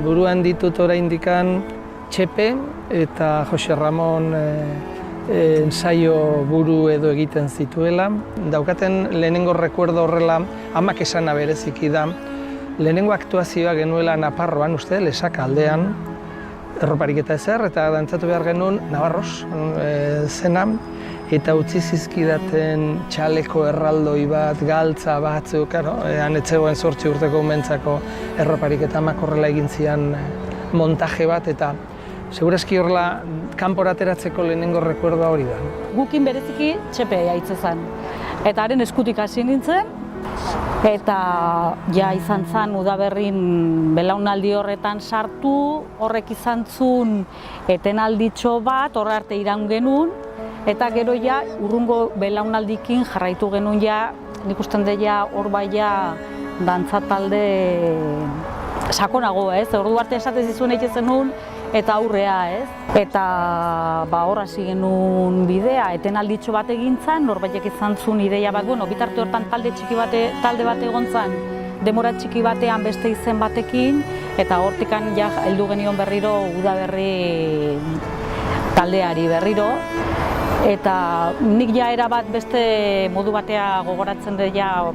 Buruan ditut oraindikan Txepe eta Jose Ramon ensaio buru edo egiten zituela. Daukaten lehenengo rekuerdo horrela, amak esana bereziki da. Lehenengo aktuazioa genuela Naparroan, uste, Lesaka aldean, erroparik eta ezer, eta dantzatu behar genuen Nabarros zena, eta utzi zizkidaten txaleko erraldoi bat, galtza batzuk, han etzegoen 8 urteko umentzako erroparik eta amak horrela egin zian montaje bat, eta segurazki horrela kanpora ateratzeko lehenengo rekuerdoa hori da. Gukin bereziki Txepe jaitze zen, eta haren eskutik hasi nintzen, eta ja izan zen udaberrin belaunaldi horretan sartu, horrek izan zuen etenalditxo bat, horre arte iraun genuen, eta gero ja urrungo belaunaldikin jarraitu genuen ja, nik usten deia hor bai ja dantza talde sakonago, ez? Ordu arte esatez izuen egiten zenuen, eta aurrea, ez? Eta hor hasi genuen bidea, etenalditxo bat egintzen, norbaitek izan zuen ideia bat, bueno, bitarte hortan talde bat egon zen, demora txiki batean beste izen batekin, eta hortikan ja heldu genion berriro udaberri taldeari berriro, eta nik ja erabat beste modu batea gogoratzen dut ja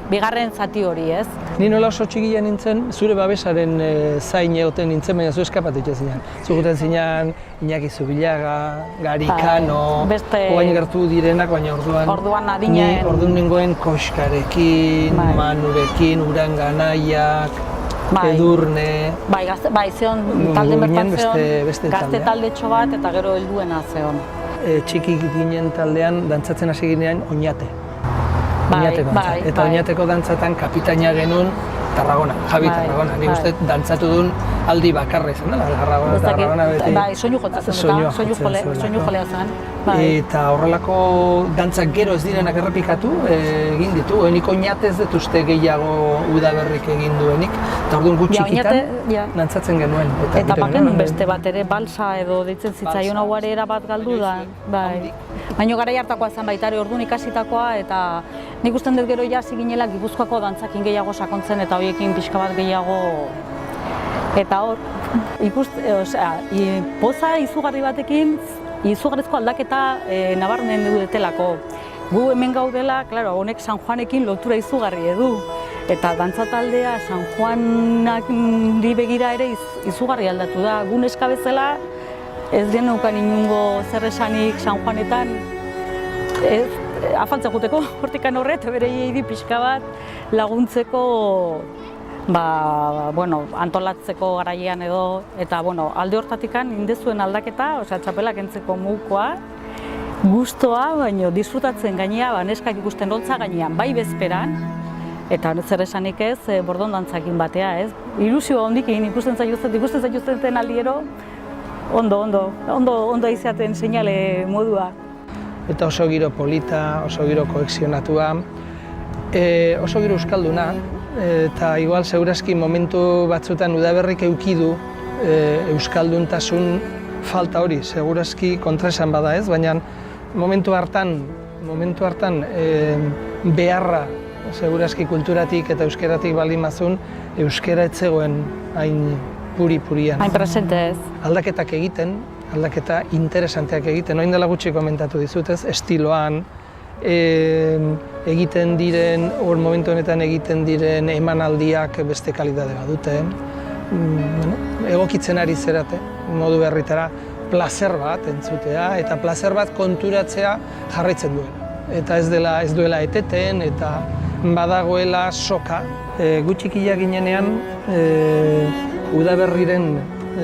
bigarren zati hori, ez? Ni nola oso txikia nintzen, zure babesaren zain egoten nintzen, baina zu eskapatu zinen. Zuguten zinen Iñaki Zubillaga, Garikano, oain gertu direnak, baina orduan adinen. Orduan nengoen Koxkarekin, Manurekin, Uranganaiak, Edurne... Bai, zeon talde bertan zeon, gazte taldetxo bat eta gero helduena zeon. Txiki ginen taldean, dantzatzen hasi ginean Oñate. Eta Oñateko dantzatan kapitaina genuen Tarragona, Javi Tarragona. Nik uste dantzatu duen aldi bakarra izan dela, Tarragona beti. Bai, soinu jotzen soinu jolea zen. Eta horrelako dantzak gero ez direnak errepikatu egin ditu. Nik Oñate ez dut uste gehiago udaberrik egin duenik. Eta orduan gutxikitan dantzatzen genuen. Eta baken beste bat ere, balsa edo deitzen zitzaion hauare erabat galdu da. Baina garai hartakoa zen baita ere orduan ikasitakoa, eta nik usten dut gero hasi ginela Gipuzkoako dantzakin gehiago sakontzen eta horiekin pixka bat gehiago. Eta hor, poza izugarri batekin, izugarrizko aldaketa nabarmen dutelako. Gu hemen gaudela, honek San Juanekin lotura izugarri edu. Eta dantza taldea San Juanari begira ere izugarri aldatu da. Gu neska bezala ez geneukan inungo zer esanik San Juanetan afaltza juteko hortikan horret, berei pixka bat laguntzeko antolatzeko garaian edo, eta alde hortatikan indezuen aldaketa, txapelak entzeko mukoa, gustoa, baina disfrutatzen gainea, neskak ikusten holtza gainean, bai bezperan, eta zer esanik ez, bordon dantzakin batea, ez? Ilusioa hondikin ikusten zaituzten aldiero, ondo izaten seinale modua. Eta oso giro polita, oso giro koexionatua, oso giro euskalduna, eta igual segurazki momentu batzutan udaberrik eukidu euskalduntasun falta hori, segurazki kontraesan bada ez, baina momentu hartan beharra segurazki kulturatik eta euskeratik baldin bazun, euskera etzegoen hain puri-purian. Hain presente ez. Aldaketak egiten, aldaketa interesanteak egiten, orain dela gutxi komentatu dizutez, estiloan, egiten diren, momentu honetan egiten diren emanaldiak beste kalidade badute. Egokitzen ari zerate, modu berritara, plazer bat entzutea eta plazer bat konturatzea jarraitzen duela. Eta ez duela eteten eta badagoela soka. Gutxikila ginenean, udaberriren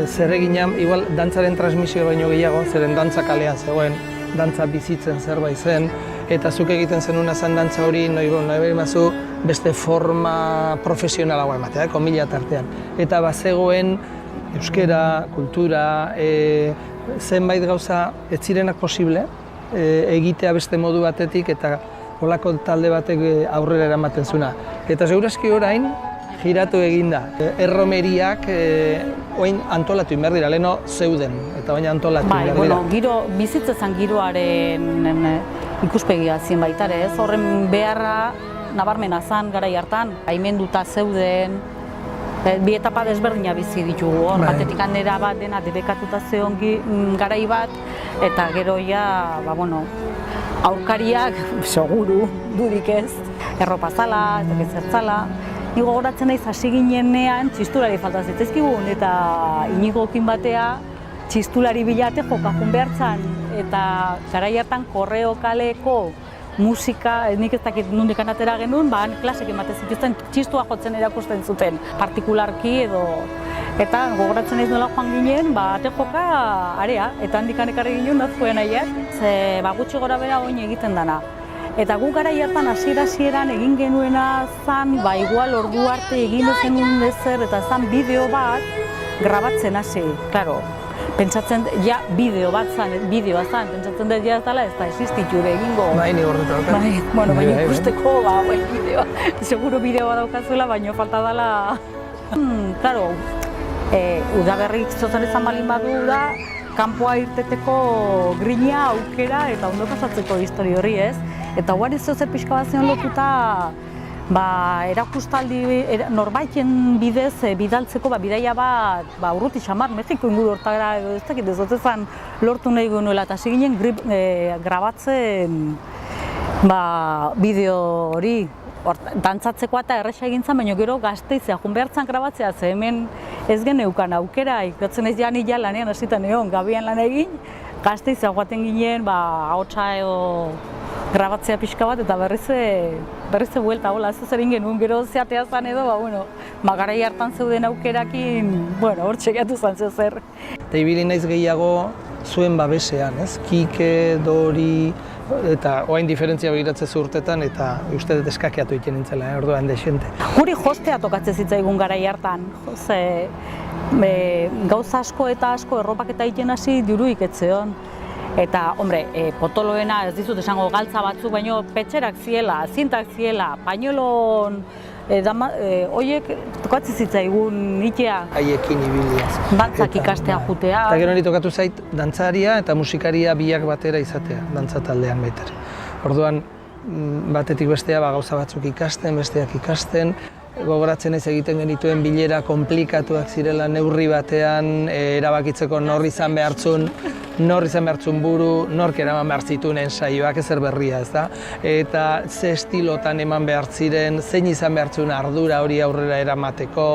zereginan, igual dantzaren transmisio baino gehiago, zeren dantza kalea zegoen, dantza bizitzen zerbait zen, eta zuk egiten zenuna zen dantza hori, nahi mazu beste forma profesionalagoa ematea, komila tartean. Eta bazegoen euskera, kultura, zenbait gauza ez zirenak posible, egitea beste modu batetik eta holako talde batek aurrera eramaten zuna. Eta segurazki orain, giratu eginda. Erromeriak oin antolatu inber dira, leheno zeuden, eta baina antolatu inber dira. Bizitzen giroaren ikuspegia zien baita ere, ez? Horren beharra nabarmena zan garai hartan, baimenduta zeuden, bi etapa desberdina bizi ditugu hor, batetik handera bat dena debekatuta zeon garai bat, eta gero ja, aurkariak, seguru, dudik ez, erropa zala, ez zertzala. Ni gogoratzen naiz hasi ginenean txistulari falta zitzaizkigun, eta Inigokin batea txistulari bilate jokajun behartzan, eta garai hartan Korreo kaleko musika, nik ez dakit nondik atera genuen, klasek ematen zituzten txistua jotzen erakusten zuten, partikularki edo. Eta gogoratzen naiz nola joan ginen, ate joka area, eta handikan ekarri ginen nazkoen nahiak, ze gutxi gora bera oin egiten dana. Eta gu garai hartan hasieran egin genuena zan, igual ordu arte egin zenun ezer, eta zan bideo bat grabatzen hasi, klaro. Pentsatzen, bideoa zan, pentsatzen dut ez dela ez da existiture egingo. Ni horretan. Baina ikusteko, bideoa. Seguro bideoa daukazuela, baina falta dela. Claro, udaberrik zozen izan balin badu da, kanpoa irteteko grina, aukera eta ondo pasatzeko histori horri ez. Eta guari zer pixka bat zion lotuta, erakustaldi norbaiten bidez bidaltzeko bidaia bat urruti xamar, Mexiko inguru hortara edo ez dakit ez dutezan lortu nahi genuela eta hasi ginen grabatzen bideo hori dantzatzeko eta erresa egin zen, baina gero Gasteizea joan behartzen grabatzea, ze hemen ez geneukan aukera, ikatzen ez jani ja lanean hasitan egon, gabian lan egin, Gasteizea joaten ginen ahotsa edo grabatzea pixka bat eta berrize buelta, ez zer genuen gero zeatea zan edo, garai hartan zeuden aukerakin, hor txekiatu zan zer. Eta ibili naiz gehiago zuen babesean, ez? Kike, Dori, eta oain diferentzia begiratzen urtetan eta uste dut eskakeatu egiten nintzela, orduan desente. Guri jostea tokatzen zitzaigun garai hartan, gauza asko eta asko erropak eta egiten hasi diruik etzeon. Eta, potoloena ez dizut esango galtza batzuk, baino petxerak ziela, zintak ziela, pañolon, horiek tokatzen zitzaigun itea. Haiekin ibiliaz. Dantzak ikastea jutea. Eta gero niri tokatu zait dantzaria eta musikaria biak batera izatea, dantza taldean baita. Orduan, batetik bestea gauza batzuk ikasten, besteak ikasten. Gogoratzen ez egiten genituen bilera konplikatuak zirela neurri batean, erabakitzeko nor izan behartzun buru, nork eraman behar zituen ensaioak, ezer berria ez da. Eta ze estilotan eman behar ziren, zein izan behartzun ardura hori aurrera eramateko,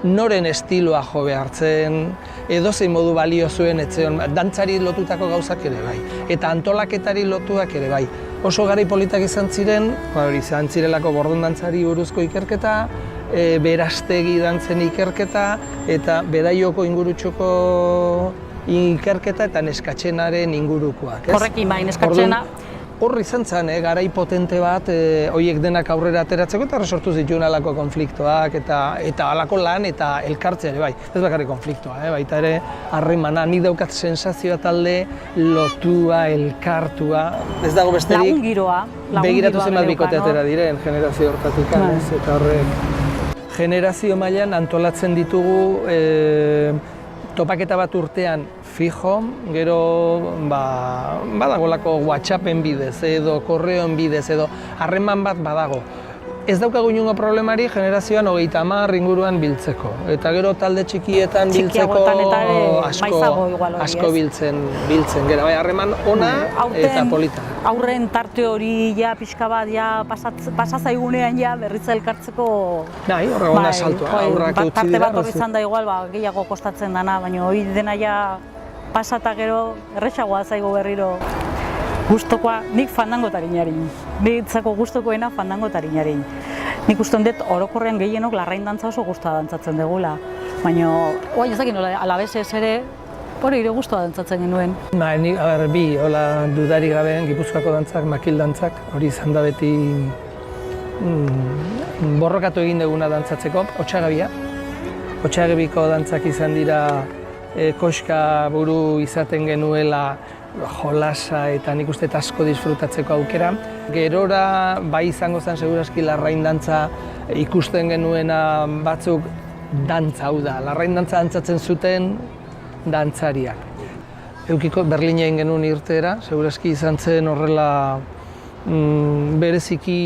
noren estiloa jo behartzen, edozein modu balio zuen etzeon, dantzari lotutako gauzak ere bai, eta antolaketari lotuak ere bai. Oso garai politak izan ziren, izan zirelako bordon dantzari buruzko ikerketa, berastegi dantzen ikerketa, eta beraioko ingurutxoko ikerketa eta neskatxenaren ingurukoak. Horrekin neskatxena. Hor izan zen, garai potente bat, horiek denak aurrera ateratzeko eta resortu zituen alako konfliktoak eta alako lan eta elkartzea ere bai. Ez bakarrik konfliktoa, baita ere harremana, nik daukat sensazioa talde lotua, elkartua. Ez dago besterik, lagun giroa begiratu zenbat bikote atera diren generazio hortatik, eta horrek. Generazio mailan antolatzen ditugu topaketa bat urtean fijo, gero badagolako WhatsAppen bidez edo korreoen bidez edo harreman bat badago. Ez daukagu inongo problemari generazioan 30 inguruan biltzeko. Eta gero talde txikietan biltzeko asko biltzen gero. Harreman ona eta polita. Aurren tarte hori pixka bat pasazaigunean berriz elkartzeko... Nahi, horregona saltua, aurrak utzi dira. Tarte bat hori izan da igual, gehiago kostatzen dana, baina hori dena pasata gero erresagoa zaigo berriro. Gustokoa, nik fandangotarinari. Nitzako gustokoena fandangotarinari. Nik uste dut orokorrean gehienok larrain dantza oso gustoa dantzatzen degula. Baina, ez dakit nola, alabesez ere, hori ere gustoa dantzatzen genuen. Nik, bi, dudari gabe, Gipuzkoako dantzak, makil dantzak, hori izan da beti borrokatu egin duguna dantzatzeko, Otsagabia. Otsagabiko dantzak izan dira koska buru izaten genuela, jolasa eta nik uste asko disfrutatzeko aukera. Gerora bai izango zen segurazki larrain dantza ikusten genuena batzuk dantza hau da. Larrain dantza dantzatzen zuten dantzariak. Eukiko Berlina egin genuen irteera, segurazki izan zen horrela bereziki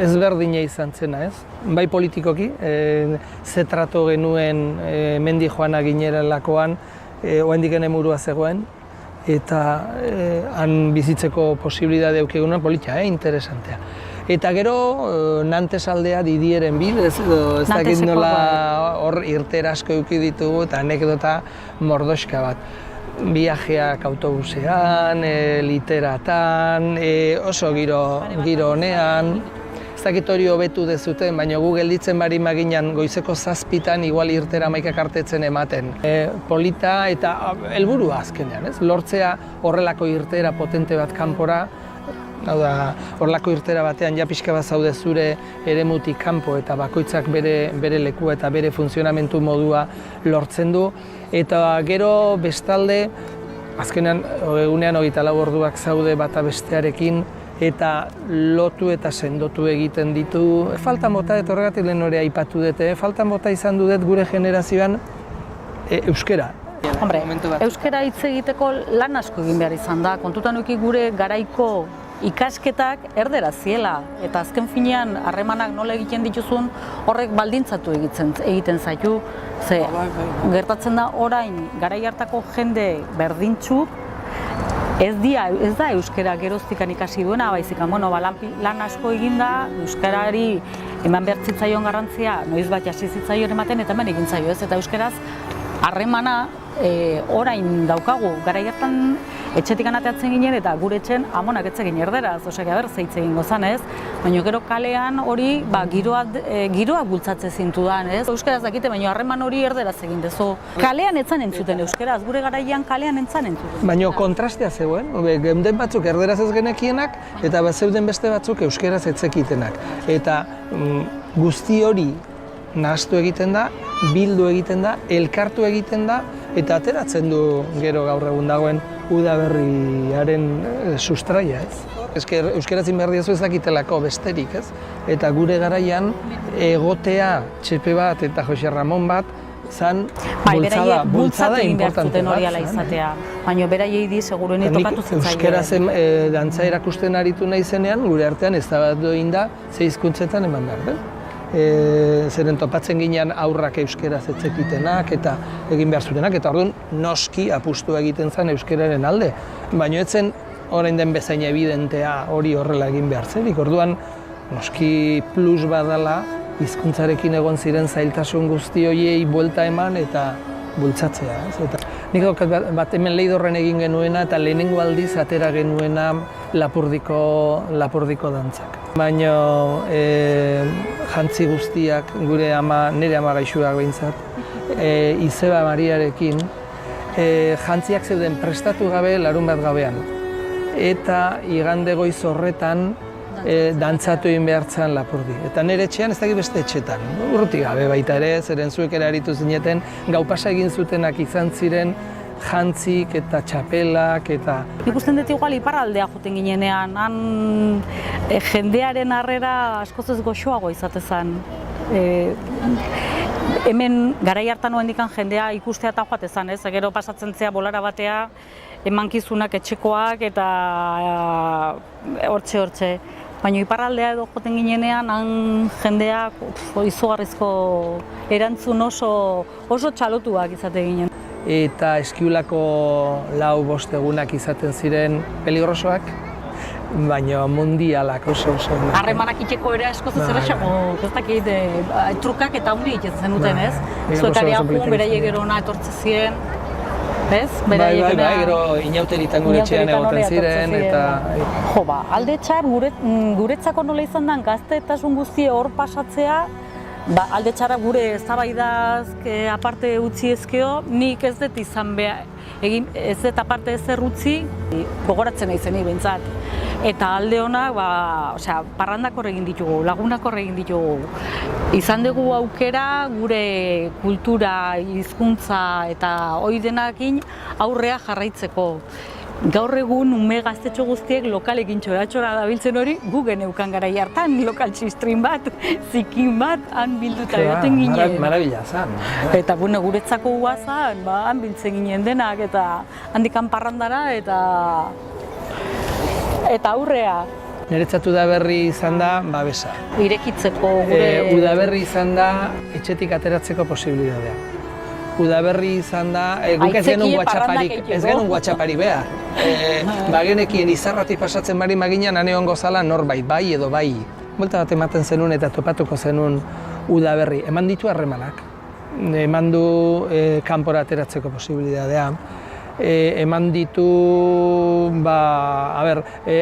ezberdina izan zena, ez? Bai politikoki, ze trato genuen mendi joana ginerelakoan, oraindik emurua zegoen, eta han bizitzeko posibilitate edukegunan politia, interesantea. Eta gero Nantes aldea Didieren bidez, ez dakit nola hor irtera asko eduki ditugu eta anekdota mordoxka bat. Viajeak autobusean, literatan, oso giro honean. Ez dakit hori hobetu dezuten, baina gu gelditzen bari maginan goizeko 7:00 igual irtera 11 artetzen ematen. Polita eta helburua azkenean, ez? Lortzea horrelako irtera potente bat kanpora. Hau da, horrelako irtera batean ja pixka bat zaude zure eremutik kanpo eta bakoitzak bere lekua eta bere funtzionamentu modua lortzen du. Eta gero bestalde, azkenean egunean 24 orduak zaude bata bestearekin eta lotu eta sendotu egiten ditu. Falta mota, eta horregatik lehen hori aipatu dute, falta mota izan dudet gure generazioan euskara. Hombre, euskara hitz egiteko lan asko egin behar izan da. Kontutan eduki gure garaiko ikasketak erdera ziela, eta azken finean harremanak nola egiten dituzun horrek baldintzatu egiten zaitu. Ze, gertatzen da orain garai hartako jende berdintxuk ez da euskara geroztikan ikasi duena, baizik, lan asko egin da, euskarari eman behar zitzaion garrantzia, noiz bat hasi zitzaion ematen eta hemen egin zaio, ez? Eta euskaraz harremana orain daukagu, garai hartan etxetik anateatzen ginen eta gure etxen amonak etzegin erderaz, osea, aber zeitz egingo zan, ez? Baina gero kalean hori giroak bultzatze zintudan, ez? Euskaraz dakite, baina harreman hori erderaz egin dezu. Kalean etzan entzuten euskaraz, gure garaian kalean etzan entzuten. Baina kontrastea zegoen, geunden batzuk erderaz ez genekienak eta zeuden beste batzuk euskaraz ez zekitenak. Eta guzti hori nahastu egiten da, bildu egiten da, elkartu egiten da, eta ateratzen du gero gaur egun dagoen udaberriaren sustraia, ez? Euskaraz behar diazu ez dakitelako besterik, ez? Eta gure garaian egotea txepe bat eta Jose Ramon bat zan bultzada importante bat. Hori ala izatea, baina beraiei di segurueni tokatu zitzaien. Euskaraz dantza erakusten aritu nahi zenean, gure artean ez da bat doin da, ze hizkuntzetan eman behar den. Zeren topatzen ginean aurrak euskeraz ez zekitenak eta egin behar zutenak, eta orduan noski apustu egiten zen euskeraren alde. Baina ez zen orain den bezain evidentea hori horrela egin behar zerik. Orduan noski plus badala hizkuntzarekin egon ziren zailtasun guzti horiei buelta eman eta bultzatzea. Nik daukat bat hemen Leidorren egin genuena eta lehenengo aldiz atera genuena Lapurdiko dantzak. Baina jantzi guztiak, nire ama gaixuak behintzat, Izeba Mariarekin, jantziak zeuden prestatu gabe larunbat gabean. Eta igande goiz horretan dantzatu egin behar zen Lapurdi. Eta nire etxean ez dakit beste etxetan. Urruti gabe baita ere, zeren zuek ere aritu zineten, gau pasa egin zutenak izan ziren jantzik eta txapelak eta... Nik usten dut igual iparraldea joten ginenean, han jendearen harrera askoz ez goxoago izatezan. Hemen garai hartan noendikan jendea ikustea eta joatezan, ez? Gero pasatzen zea bolara batea, emankizunak etxekoak eta hortxe. Baina iparraldea edo joten ginenean, han jendeak izugarrizko erantzun oso txalotuak izate ginen. Eta eskiulako 4-5 egunak izaten ziren peligrosoak, baina mundialak oso. Harremanak itxeko ere askoz ez errexako, ez dakit, trukak eta hundi egiten zenuten, ez? Zuekarian joan, beraiek gero hona etortze ziren, ez? Bai, gero inauteritan gure etxean egoten ziren, eta... Jo, alde txar, guretzako nola izan den gaztetasun guztie hor pasatzea, alde txarra gure eztabaidaz aparte utzi ezkeo, nik ez dut izan behar, ez dut aparte ezer utzi, gogoratzen nahi zenei behintzat. Eta alde honak, parrandak hor egin ditugu, lagunak hor egin ditugu. Izan dugu aukera gure kultura, hizkuntza eta hori denakin aurrea jarraitzeko. Gaur egun ume gaztetxo guztiek lokalekin txora dabiltzen hori gu geneukan garai hartan, lokal txistrin bat, zikin bat, han bilduta egoten ginen. Marabila zan. Eta guretzako guazan, han biltzen ginen denak eta handikan parrandara eta Eta aurrea, Niretzat udaberri izan da babesa. irekitzeko gure... Udaberri izan da etxetik ateratzeko posibilitatea. Udaberri izan da, guk ez genuen WhatsAppari behar. Bagenekien izarrati pasatzen bari maginan ane hongo zala norbait, bai edo bai. Buelta bat ematen zenuen eta topatuko zenuen udaberri. Eman ditu harremanak. Eman du kanpora ateratzeko posibilitatea. Eman ditu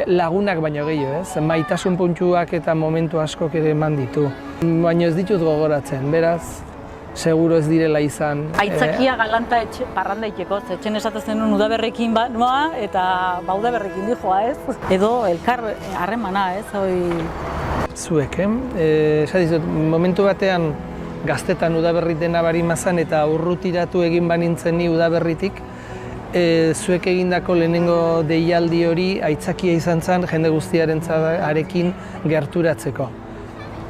lagunak baino gehiago, ez? Maitasun puntuak eta momentu askok ere eman ditu. Baina ez ditut gogoratzen, beraz, seguro ez direla izan. Aitzakia galanta parranda iteko, etxen esaten zenuen udaberrekin noa eta udaberrekin dijoa, ez? Edo elkar harremana, ez? Zuek, esadizut, momentu batean gaztetan udaberri dena bari mazan eta urrutiratu egin banintzen ni udaberritik, zuek egindako lehenengo deialdi hori aitzakia izan zen jende guztiarekin gerturatzeko.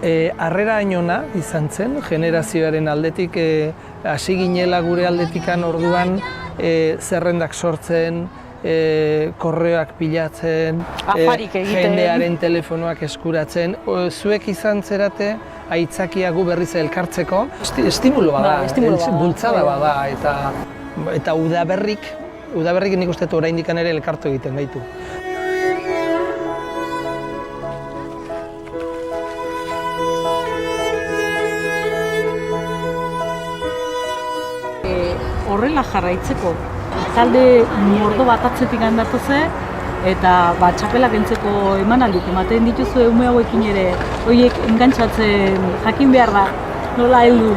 Harrera ainona izan zen, generazioaren aldetik, hasi ginela gure aldetikan orduan zerrendak sortzen, korreoak pilatzen, jendearen telefonoak eskuratzen. Zuek izan zerate aitzakia gu berriz elkartzeko, estimulo bada, bultzada bada, eta udaberrik nik uste oraindik ere elkartu egiten gaitu. Horrela jarraitzeko, talde mordo bat atzetik handatu ze, eta txapelak entzeko emanaldik ematen dituzu ume hauekin ere, horiek engantzatzen jakin behar da, nola heldu.